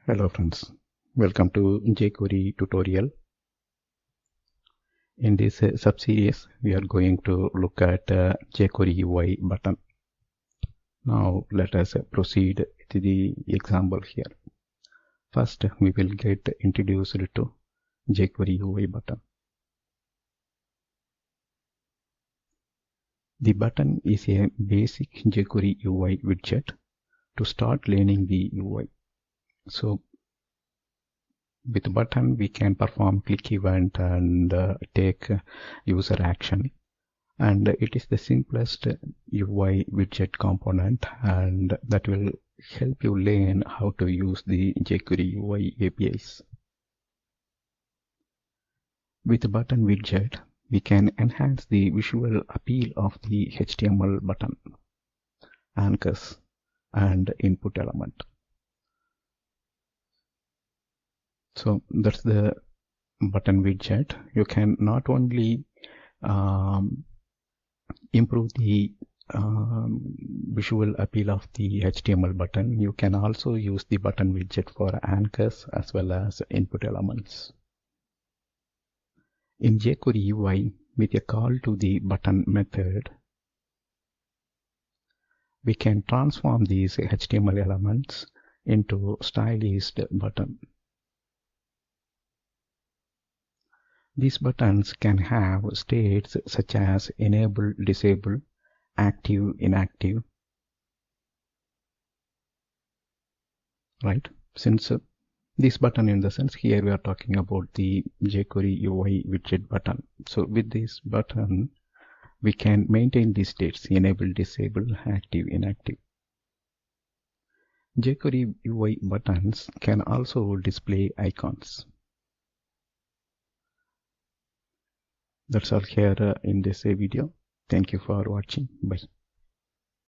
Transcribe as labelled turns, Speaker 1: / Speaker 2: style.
Speaker 1: Hello friends, welcome to jQuery tutorial. In this sub-series, we are going to look at jQuery UI button. Now let us proceed to the example here. First, we will get introduced to jQuery UI button. The button is a basic jQuery UI widget to start learning the UI. So with button, we can perform click event and take user action. And it is the simplest UI widget component, and that will help you learn how to use the jQuery UI APIs. With the button widget, we can enhance the visual appeal of the HTML button, anchors, and input element. So that's the button widget. You can not only improve the visual appeal of the HTML button, you can also use the button widget for anchors as well as input elements. In jQuery UI, with a call to the button method, we can transform these HTML elements into stylized button. These buttons can have states such as enable, disable, active, inactive, right? Since this button, in the sense here we are talking about the jQuery UI widget button. So with this button, we can maintain these states: enable, disable, active, inactive. jQuery UI buttons can also display icons. That's all here in this video. Thank you for watching. Bye.